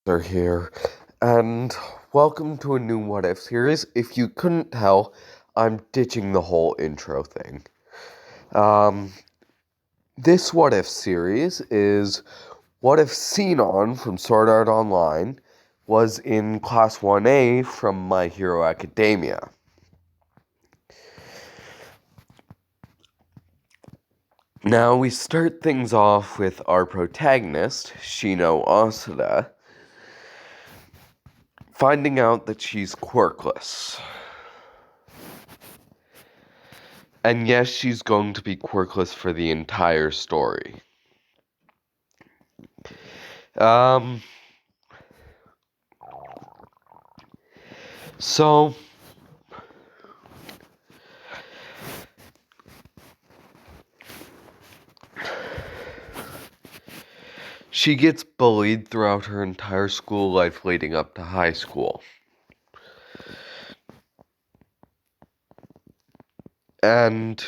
Are here, and welcome to a new What If series. If you couldn't tell, I'm ditching the whole intro thing. Um, this What If series is what if Sinon from Sword Art Online was in Class 1A from My Hero Academia. Now we start things off with our protagonist, Shino Asada, finding out that she's quirkless. And yes, she's going to be quirkless for the entire story. Um, so, she gets bullied throughout her entire school life leading up to high school. And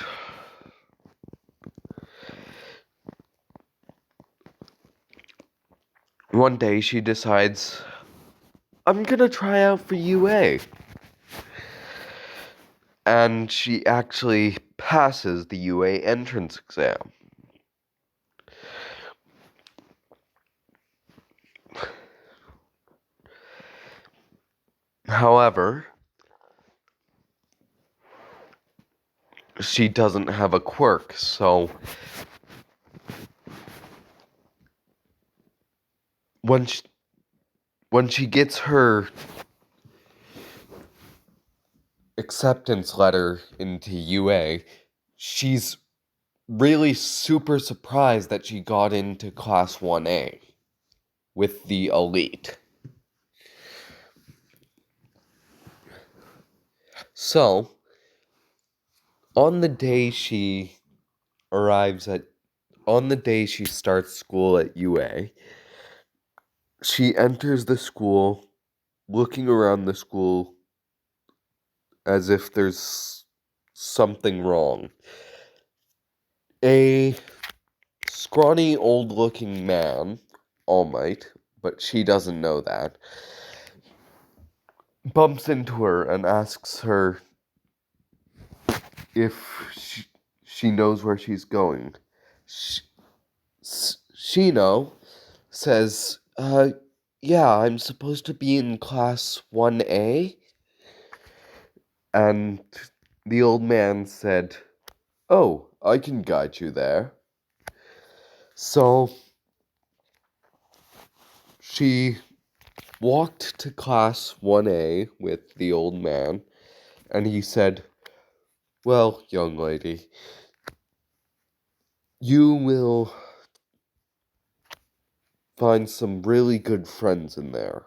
one day she decides, I'm gonna try out for UA. And she actually passes the UA entrance exam. However, she doesn't have a quirk, so when she gets her acceptance letter into UA, she's really super surprised that she got into Class 1A with the elite. So, on the day she starts school at UA, she enters the school looking around the school as if there's something wrong. A scrawny, old-looking man, All Might, but she doesn't know that, bumps into her and asks her if she knows where she's going. Shino says, yeah, I'm supposed to be in Class 1A. And the old man said, oh, I can guide you there. So she walked to Class 1A with the old man, and he said, well, young lady, you will find some really good friends in there.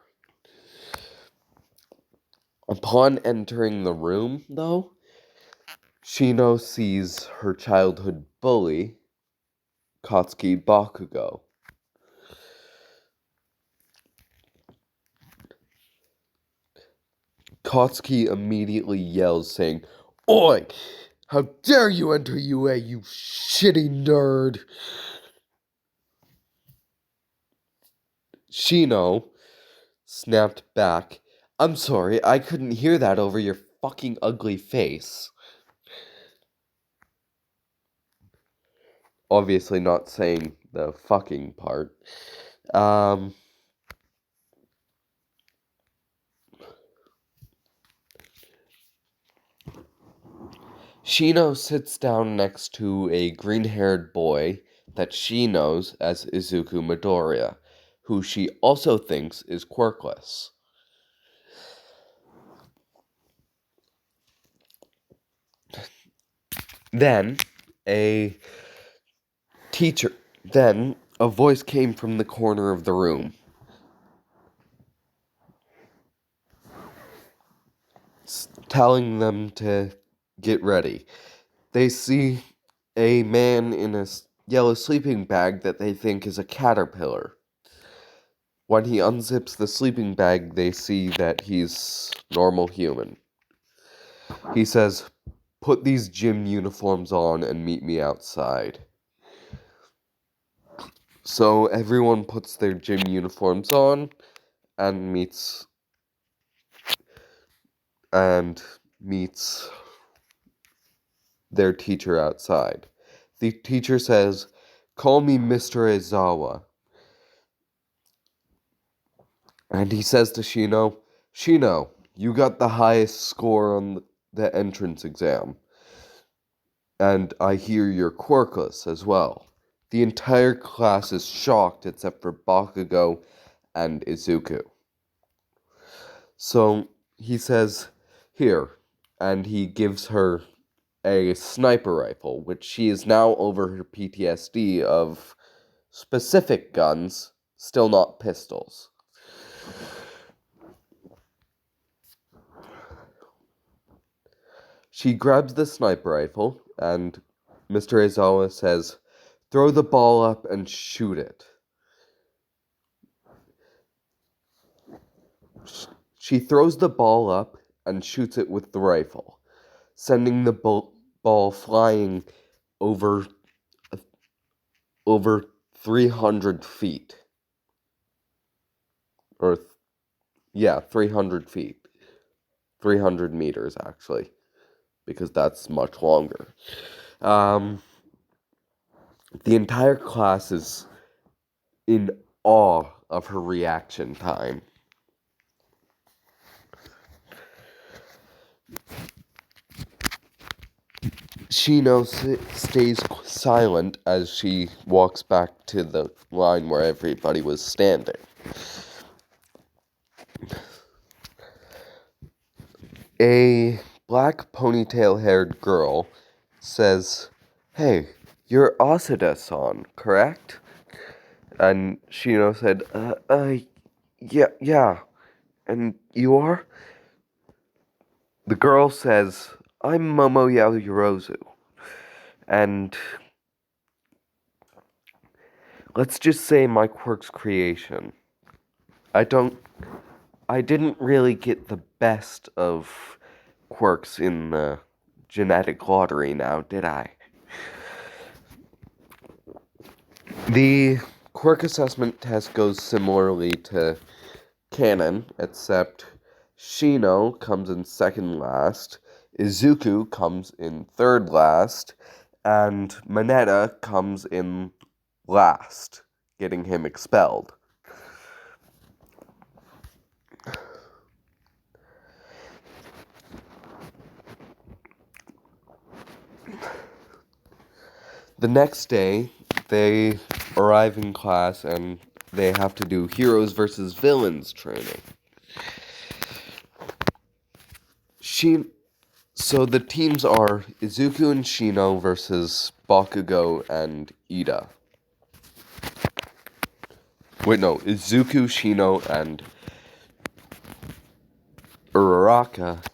Upon entering the room, though, Shino sees her childhood bully, Katsuki Bakugo. Katsuki immediately yells, saying, oi! How dare you enter UA, you shitty nerd! Shino snapped back, I'm sorry, I couldn't hear that over your fucking ugly face. Obviously not saying the fucking part. Shino sits down next to a green-haired boy that she knows as Izuku Midoriya, who she also thinks is quirkless. Then a voice came from the corner of the room, telling them to get ready. They see a man in a yellow sleeping bag that they think is a caterpillar. When he unzips the sleeping bag, they see that he's normal human. He says, put these gym uniforms on and meet me outside. So everyone puts their gym uniforms on, and meets their teacher outside. The teacher says, "Call me Mr. Aizawa." And he says to Shino, "Shino, you got the highest score on the entrance exam. And I hear you're quirkless as well." The entire class is shocked except for Bakugo and Izuku. So he says, "Here," and he gives her a sniper rifle, which she is now over her PTSD of specific guns, still not pistols. She grabs the sniper rifle, and Mr. Aizawa says, "Throw the ball up and shoot it." She throws the ball up and shoots it with the rifle, sending the ball flying over 300 feet. Or, 300 feet. 300 meters, actually, because that's much longer. The entire class is in awe of her reaction time. Shino stays silent as she walks back to the line where everybody was standing. A black ponytail-haired girl says, "Hey, you're Asada-san, correct?" And Shino said, yeah. And you are?" The girl says, "I'm Momo Yaoyorozu. And let's just say my quirk's creation. I didn't really get the best of quirks in the genetic lottery now, did I?" The quirk assessment test goes similarly to canon, except Shino comes in second last, Izuku comes in third last, and Mineta comes in last, getting him expelled. The next day, they arrive in class and they have to do heroes versus villains training. So the teams are Izuku and Shino versus Bakugo and Ida. Wait, no, Izuku, Shino, and Uraraka,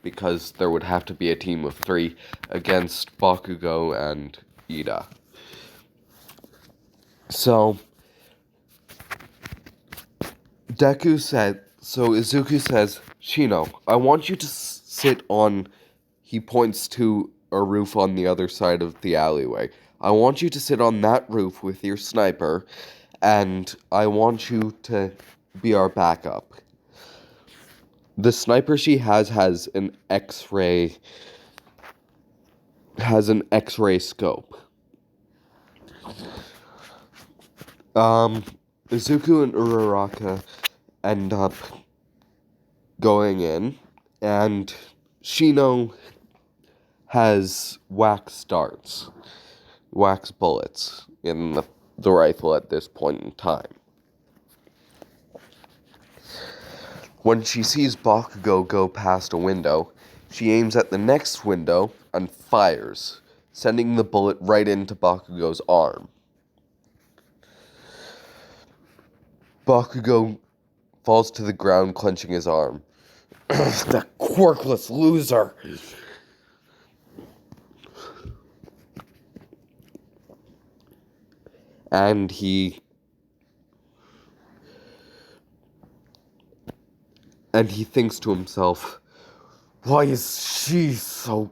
because there would have to be a team of 3 against Bakugo and Ida. So Izuku says, "Shino, I want you to sit on," he points to a roof on the other side of the alleyway. "I want you to sit on that roof with your sniper, and I want you to be our backup." The sniper she has an X-ray scope. Izuku and Uraraka end up going in, and Shino has wax bullets in the rifle at this point in time. When she sees Bakugo go past a window, she aims at the next window and fires, sending the bullet right into Bakugo's arm. Bakugo falls to the ground, clenching his arm. "The quirkless loser!" And he thinks to himself, "Why is she so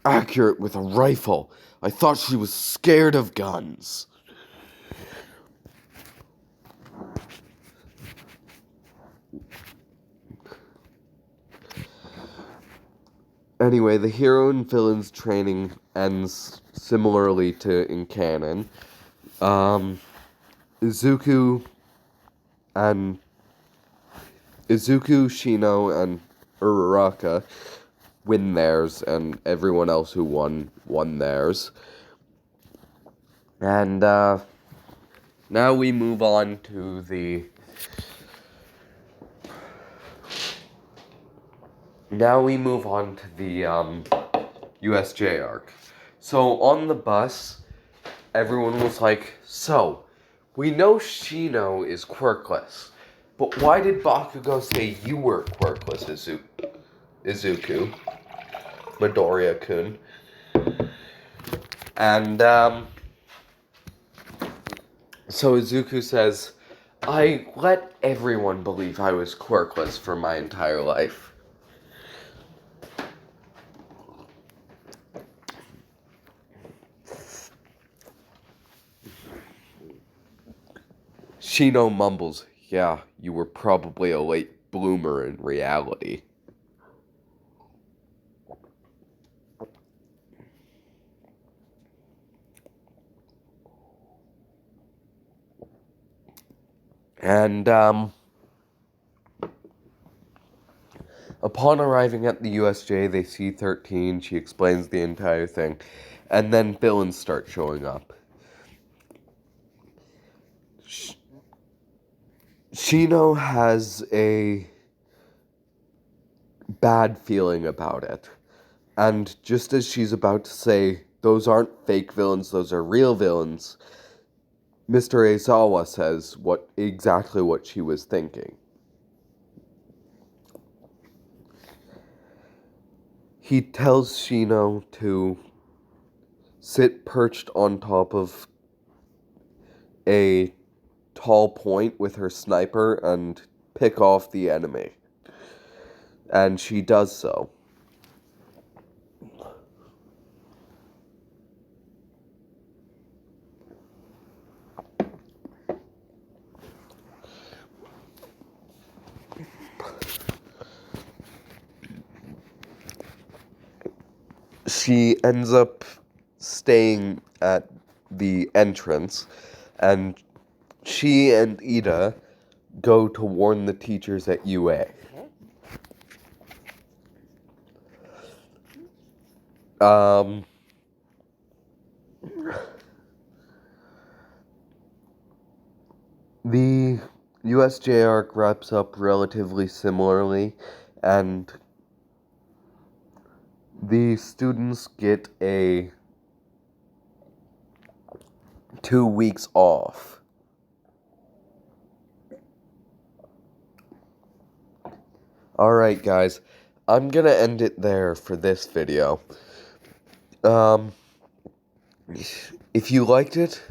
accurate with a rifle? I thought she was scared of guns." Anyway, the hero and villain's training ends similarly to in canon. Izuku, Shino, and Uraraka win theirs, and everyone else who won theirs. And now we move on to the USJ arc. So on the bus, everyone was like, so, we know Shino is quirkless, but why did Bakugo say you were quirkless, Izuku? Midoriya-kun. And, so Izuku says, I let everyone believe I was quirkless for my entire life. Shino mumbles, yeah, you were probably a late bloomer in reality. And, upon arriving at the USJ, they see 13, she explains the entire thing, and then villains start showing up. Shino has a bad feeling about it, and just as she's about to say, those aren't fake villains, those are real villains, Mr. Aizawa says exactly what she was thinking. He tells Shino to sit perched on top of a tall point with her sniper and pick off the enemy. And she does so. She ends up staying at the entrance, and she and Ida go to warn the teachers at UA. The USJ arc wraps up relatively similarly, and the students get 2 weeks off. Alright guys, I'm gonna end it there for this video. If you liked it,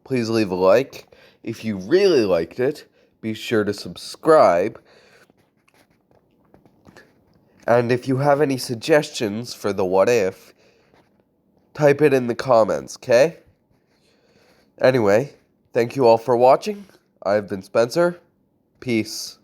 please leave a like. If you really liked it, be sure to subscribe. And if you have any suggestions for the what if, type it in the comments, okay? Anyway, thank you all for watching. I've been Spencer. Peace.